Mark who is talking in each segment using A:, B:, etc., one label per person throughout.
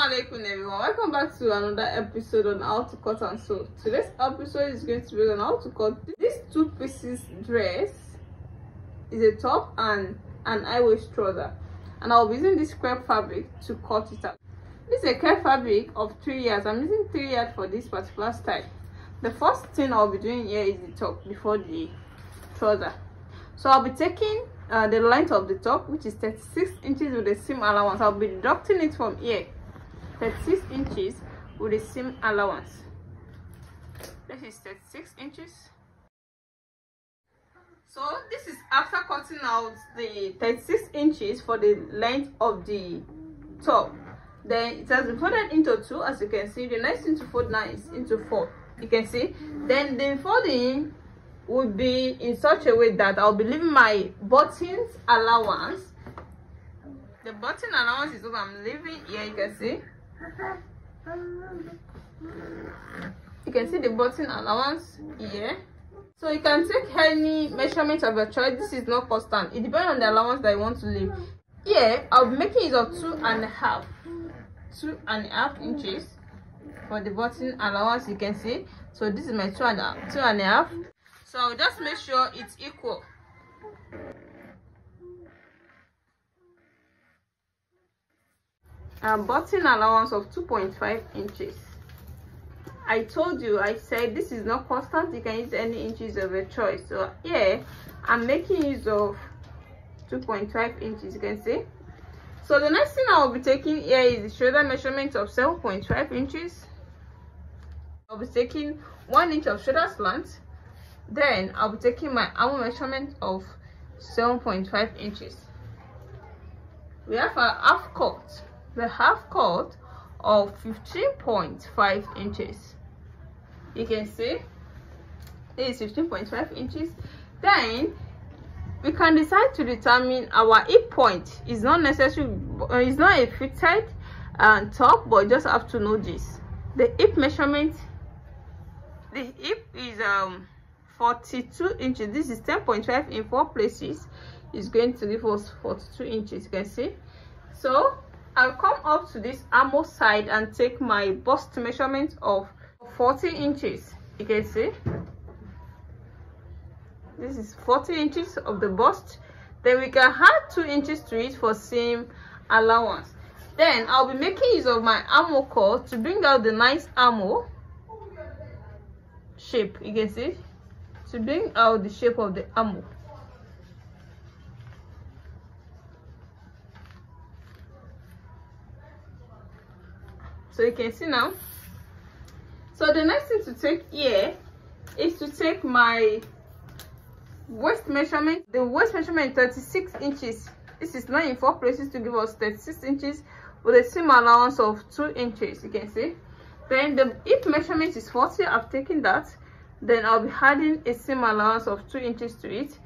A: Alaikum everyone, welcome back to another episode on how to cut and sew. Today's episode is going to be on how to cut this two pieces dress. Is a top and an high waist trouser, and I'll be using this crepe fabric to cut it out. This is a crepe fabric of 3 yards. I'm using 3 yards for this particular style. The first thing I'll be doing here is the top before the trouser. So I'll be taking the length of the top, which is 36 inches with the seam allowance. I'll be deducting it from here, 36 inches with the seam allowance. This is 36 inches. So this is after cutting out the 36 inches for the length of the top. Then it has been folded into 2, as you can see. The next thing to fold now is into 4, you can see. Then the folding would be in such a way that I'll be leaving my buttons allowance. The button allowance is what I'm leaving here, you can see. You can see the button allowance here. So you can take any measurement of your choice. This is not constant, it depends on the allowance that you want to leave. Here I'll be making use of 2.5 inches for the button allowance, you can see. So this is my 2.5. So I'll just make sure it's equal. Button allowance of 2.5 inches. I told you, I said this is not constant, you can use any inches of your choice. So here I'm making use of 2.5 inches, you can see. So the next thing I'll be taking here is the shoulder measurement of 7.5 inches. I'll be taking 1 inch of shoulder slant. Then I'll be taking my arm measurement of 7.5 inches. We have a half cut, the half cut of 15.5 inches. You can see this is 15.5 inches. Then we can decide to determine our hip point. It's not necessary, it's not a fitted top, but you just have to know this. The hip measurement, the hip is 42 inches. This is 10.5 in 4 places. Is going to give us 42 inches, you can see. So I'll come up to this armhole side and take my bust measurement of 40 inches, you can see. This is 40 inches of the bust. Then we can add 2 inches to it for seam allowance. Then I'll be making use of my armhole cut to bring out the nice armhole shape, you can see, to bring out the shape of the armhole. So you can see now. So the next thing to take here is to take my waist measurement. The waist measurement is 36 inches. This is not in 4 places to give us 36 inches with a seam allowance of 2 inches, you can see. Then the hip measurement is 40. I've taken that. Then I'll be adding a seam allowance of 2 inches to it.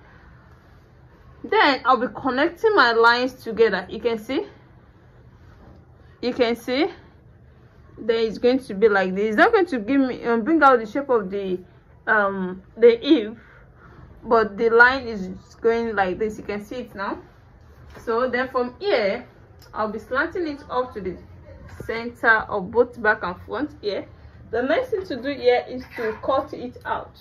A: Then I'll be connecting my lines together, you can see. You can see then it's going to be like this. It's not going to give me bring out the shape of the hip, but the line is going like this, you can see it now. So then from here I'll be slanting it up to the center of both back and front here. The next thing to do here is to cut it out.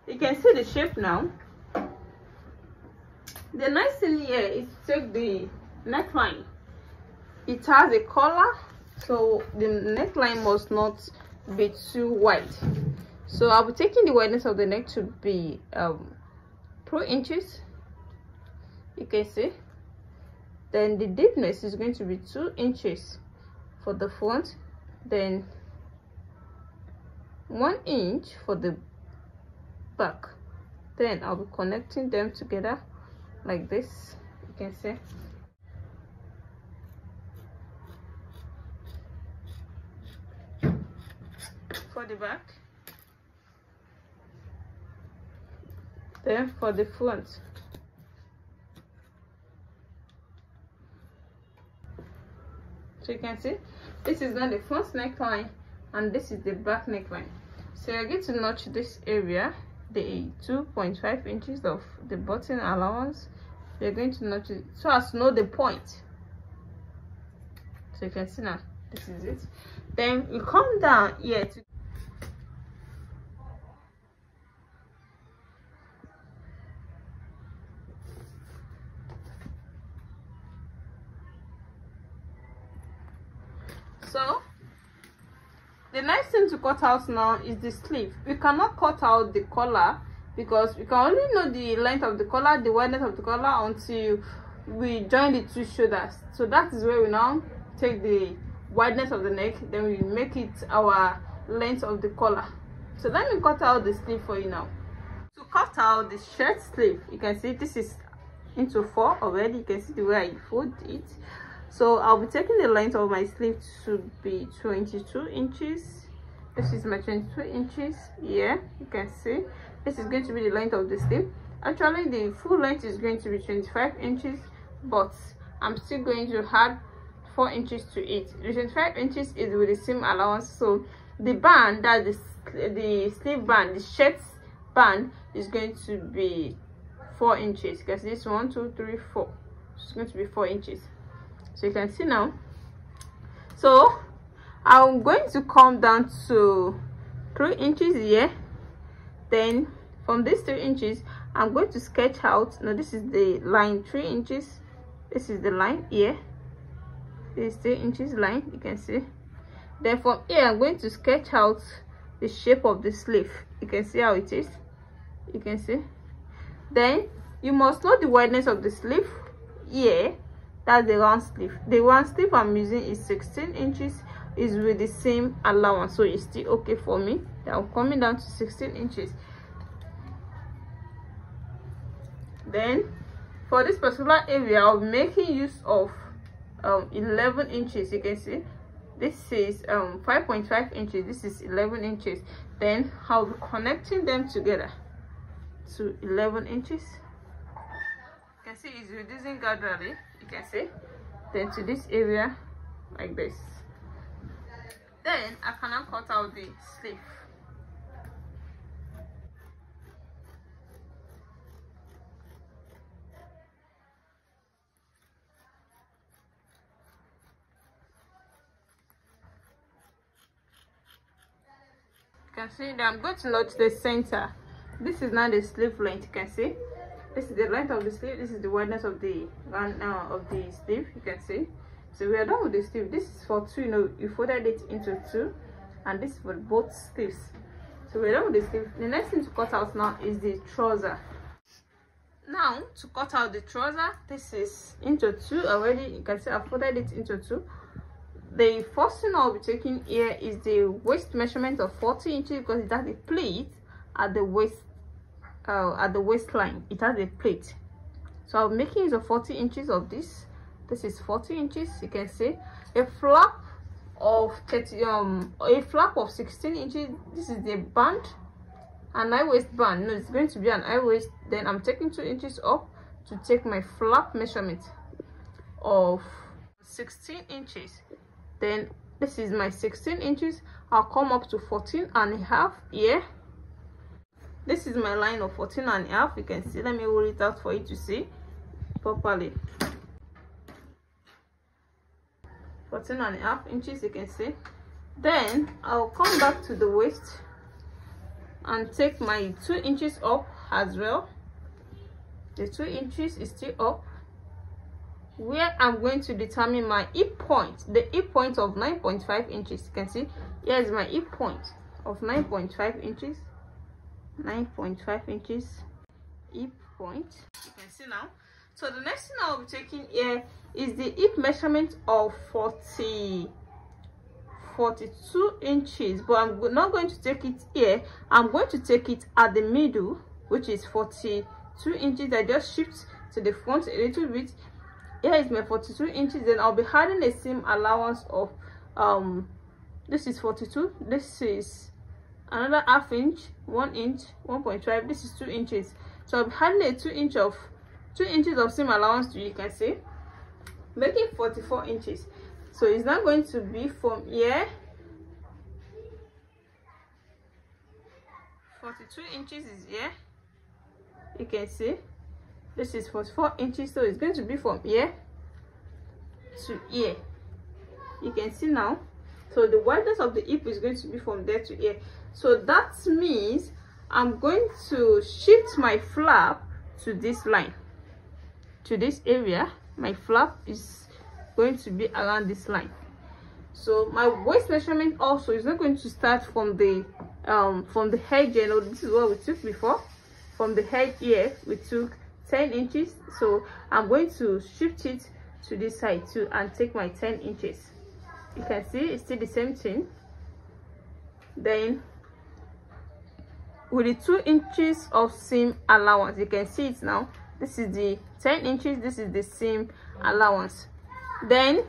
A: You can see the shape now. The next thing here is to take the neckline. It has a collar, so the neckline must not be too wide. So I'll be taking the wideness of the neck to be 2 inches, you can see. Then the deepness is going to be 2 inches for the front, then 1 inch for the back. Then I'll be connecting them together like this, you can see. for the back, then for the front. So you can see this is now the front neckline and this is the back neckline. So you're going to notch this area, the 2.5 inches of the button allowance. You're going to notch it so as to know the point. So you can see now this is it. Then you come down here to so the next thing to cut out now is the sleeve. We cannot cut out the collar because we can only know the length of the collar, the wideness of the collar, until we join the two shoulders. So that is where we now take the wideness of the neck, then we make it our length of the collar. So let me cut out the sleeve for you now. To cut out the shirt sleeve, you can see this is into 4 already. You can see the way I fold it. So I'll be taking the length of my sleeve to be 22 inches. This is my 22 inches. Yeah, you can see this is going to be the length of the sleeve. Actually the full length is going to be 25 inches, but I'm still going to add 4 inches to it. The 25 inches is with the seam allowance, so the band, that is the sleeve band, the shirt band, is going to be 4 inches because this 1 2 3 4, it's going to be 4 inches. So you can see now. So I'm going to come down to 3 inches here. Then from these 3 inches I'm going to sketch out. Now this is the line, 3 inches. This is the line here. This is 3 inches line, you can see. Then from here I'm going to sketch out the shape of the sleeve. You can see how it is. You can see. Then you must know the wideness of the sleeve here. That's the round sleeve. The round sleeve I'm using is 16 inches, is with the same allowance, so it's still okay for me. I'm coming down to 16 inches. Then for this particular area I'll be making use of 11 inches. You can see this is 5.5 inches, this is 11 inches. Then I'll be connecting them together to 11 inches. You can see it's reducing gradually. You can see, then to this area like this. Then I can now cut out the sleeve. You can see that I'm going to notch the center. This is now the sleeve length. You can see this is the length of the sleeve, this is the wideness of the sleeve. You can see. So we are done with the sleeve. This is for 2, you know, you folded it into 2, and this is for both sleeves. So we're done with the sleeve. The next thing to cut out now is the trouser. Now to cut out the trouser, this is into 2 already. You can see I folded it into 2. The first thing I'll be taking here is the waist measurement of 40 inches because it has a plate at the waist. At the waistline it has a plate, so I'm making use of 40 inches of this. This is 40 inches. You can see a flap of 16 inches. This is the band, an high waist band. No, it's going to be an high waist. Then I'm taking 2 inches up to take my flap measurement of 16 inches. Then this is my 16 inches. I'll come up to 14.5 here. This is my line of 14.5. You can see. Let me roll it out for you to see properly. 14.5 inches. You can see. Then I'll come back to the waist and take my 2 inches up as well. The 2 inches is still up, where I'm going to determine my hip point, the hip point of 9.5 inches. You can see here is my hip point of 9.5 inches. 9.5 inches hip point. You can see now. So the next thing I'll be taking here is the hip measurement of 42 inches, but I'm not going to take it here. I'm going to take it at the middle, which is 42 inches. I just shift to the front a little bit. Here is my 42 inches. Then I'll be adding a seam allowance of this is 42, this is another ½ inch, 1 inch, 1.5. This is 2 inches. So I'm adding a 2 inches of seam allowance to, you can see, making 44 inches. So it's not going to be from here. 42 inches is here. You can see this is 44 inches, so it's going to be from here to here. You can see now. So the wideness of the hip is going to be from there to here. So that means I'm going to shift my flap to this line, to this area. My flap is going to be around this line. So my waist measurement also is not going to start from the head. You know, this is what we took before. From the head here we took 10 inches. So I'm going to shift it to this side too and take my 10 inches. You can see it's still the same thing. Then with the 2 inches of seam allowance, you can see it now. This is the 10 inches, this is the seam allowance. Then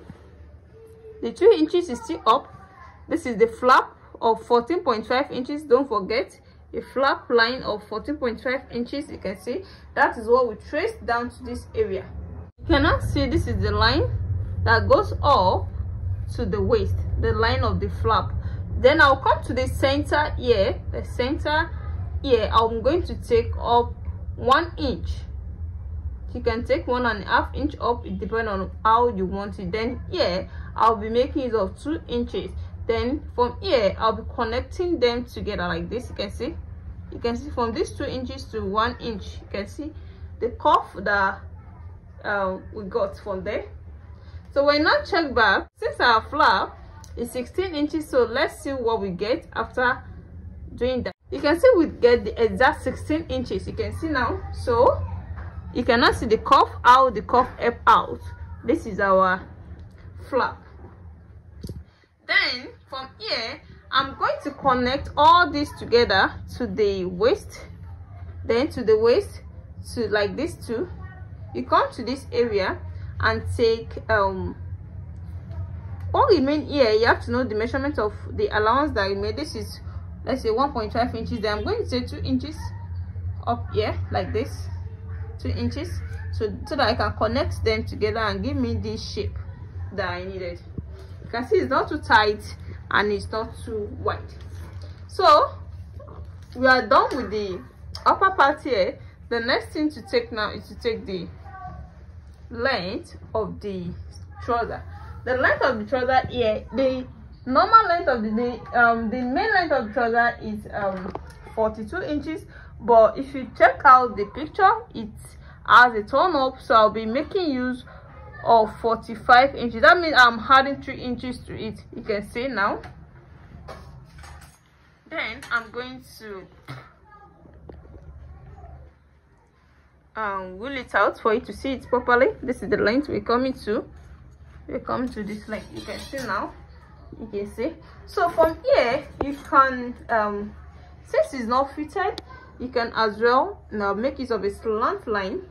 A: the 2 inches is still up. This is the flap of 14.5 inches. Don't forget, a flap line of 14.5 inches. You can see that is what we traced down to this area. You cannot see this is the line that goes up to the waist, the line of the flap. Then I'll come to the center here. The center here, I'm going to take up 1 inch. You can take 1.5 inch up, it depends on how you want it. Then here I'll be making use of 2 inches. Then from here I'll be connecting them together like this. You can see from these 2 inches to 1 inch. You can see the curve that we got from there. So we're not check back. Since our flap is 16 inches, so let's see what we get after doing that. You can see we get the exact 16 inches. You can see now. So you cannot see the cuff, how the cuff help out. This is our flap. Then from here I'm going to connect all this together to the waist, then to the waist, to like this too. You come to this area and take what remain here. You have to know the measurement of the allowance that you made. This is, let's say, 1.5 inches. Then I'm going to say 2 inches up here like this, 2 inches, so that I can connect them together and give me this shape that I needed. You can see it's not too tight and it's not too wide. So we are done with the upper part here. The next thing to take now is to take the length of the trouser. The length of the trouser here, the normal length of the main length of the trouser is 42 inches, but if you check out the picture, it has a turn up, so I'll be making use of 45 inches. That means I'm adding 3 inches to it. You can see now. Then I'm going to wheel it out for you to see it properly. This is the length we're coming to. We're coming to this length. You can see now. You can see. So from here you can since it's not fitted, you can as well now make use of a slant line.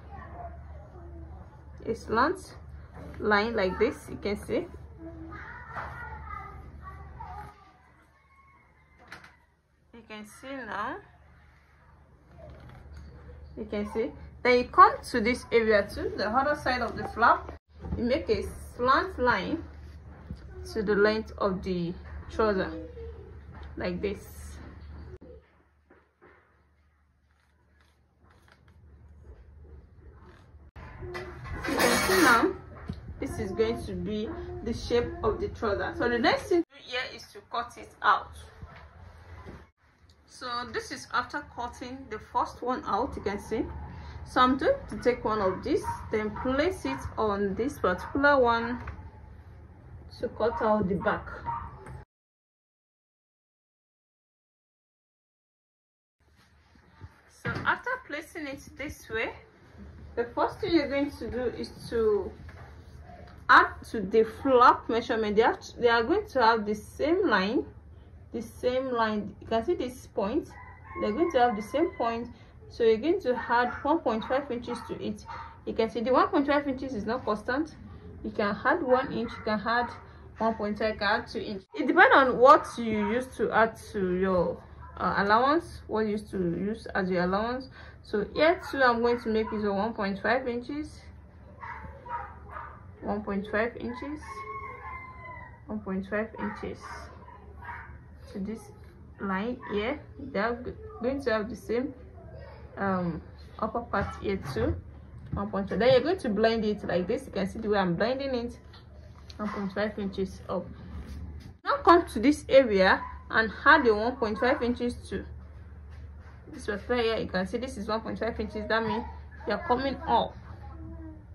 A: A slant line like this. You can see. You can see now. You can see. Then you come to this area too, the other side of the flap. You make a slant line to the length of the trouser like this. You can see now this is going to be the shape of the trouser. So the next thing here is to cut it out. So this is after cutting the first one out. You can see. So I'm going to take one of these, then place it on this particular one to cut out the back. So after placing it this way, the first thing you're going to do is to add to the flap measurement. They are going to have the same line. You can see this point. They're going to have the same point. So you're going to add 1.5 inches to it. You can see the 1.5 inches is not constant. You can add 1 inch, you can add 1.5, you can add 2 inches. It depends on what you use to add to your allowance, what you used to use as your allowance. So here too, I'm going to make use of 1.5 inches, 1.5 inches, 1.5 inches to this line here. They are going to have the same upper part here too. 1.5. Then you're going to blend it like this. You can see the way I'm blending it. 1.5 inches up. Now come to this area and add the 1.5 inches to this particular here. You can see this is 1.5 inches. That means you're coming up.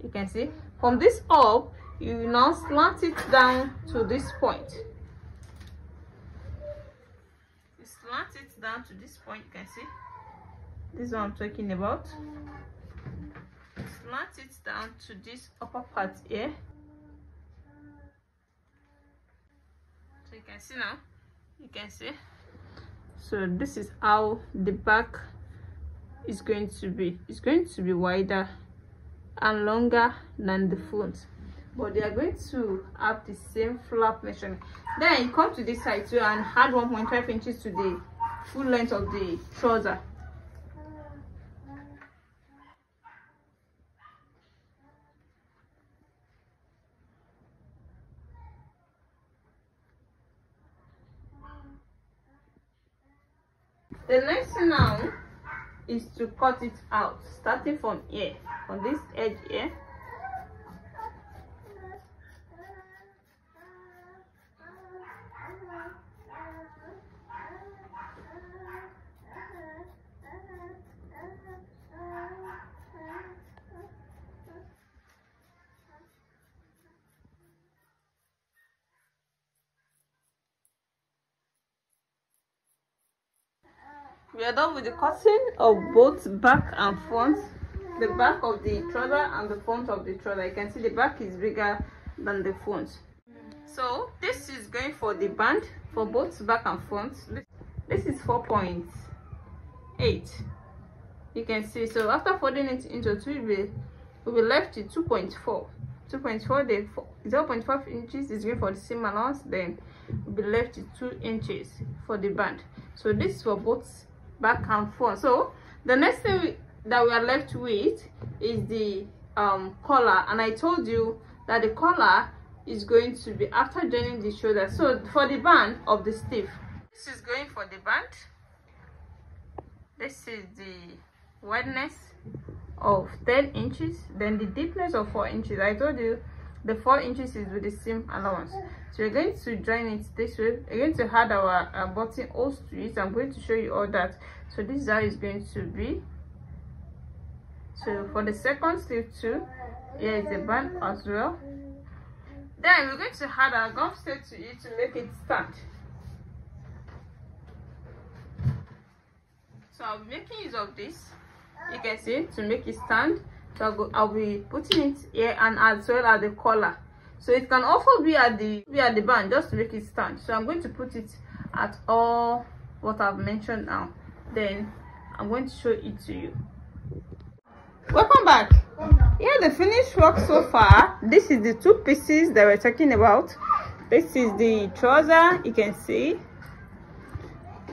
A: You can see from this up, you now slant it down to this point. You slant it down to this point. You can see this is what I'm talking about. Slant it down to this upper part here. So you can see now, you can see. So this is how the back is going to be. It's going to be wider and longer than the front, but they are going to have the same flap measurement. Then you come to this side too and add 1.5 inches to the full length of the trouser. The next thing now is to cut it out, starting from here, on this edge here. We are done with the cutting of both back and front, the back of the trouser and the front of the trouser. You can see the back is bigger than the front. So this is going for the band for both back and front. This is 4.8. You can see. So after folding it into two, we'll be left with 2.4. 2.4, the 0.5 inches is going for the same allowance. Then we'll be left with 2 inches for the band. So this is for both back and front. So the next thing that we are left with is the collar, and I told you that the collar is going to be after joining the shoulder. So for the band of the sleeve, this is going for the band. This is the wideness of 10 inches, then the deepness of 4 inches. I told you the 4 inches is with the seam allowance. So we're going to join it this way. We're going to add our button holes to it. I'm going to show you all that. So this is how it's going to be. So for the second sleeve too, here is the band as well. Then we're going to add our gum state to it to make it stand. So I'll be making use of this, you can see, to make it stand. So I'll be putting it here, and as well as the collar. So it can also be at the band just to make it stand. So I'm going to put it at all what I've mentioned now. Then I'm going to show it to you. Welcome back. Here the finished work so far. This is the two pieces that we're talking about. This is the trouser, you can see.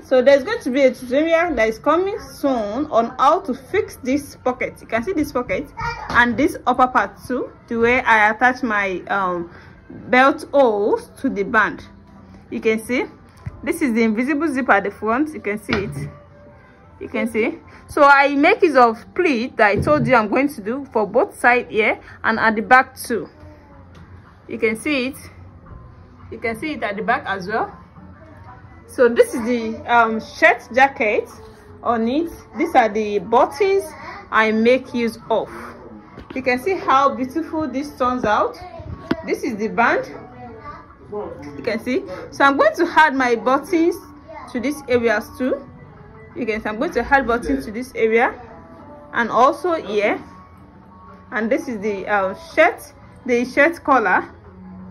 A: So there's going to be a tutorial that is coming soon on how to fix this pocket. You can see this pocket and this upper part too, the way I attach my belt holes to the band. You can see this is the invisible zip at the front. You can see it. You can see. So I make use of pleat that I told you I'm going to do for both sides here and at the back too. You can see it. You can see it at the back as well. So this is the shirt jacket on it. These are the buttons I make use of. You can see how beautiful this turns out. This is the band. You can see. So I'm going to add my buttons to these areas too. You can see I'm going to add buttons to this area and also here. And this is the shirt collar.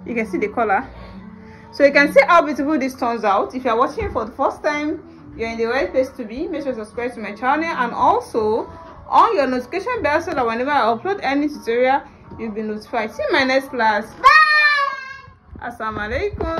A: You can see the collar. So you can see how beautiful this turns out. If you are watching for the first time, you're in the right place to be. Make sure to subscribe to my channel and also on your notification bell so that whenever I upload any tutorial, you'll be notified. See you in my next class. Bye. Assalamu alaikum.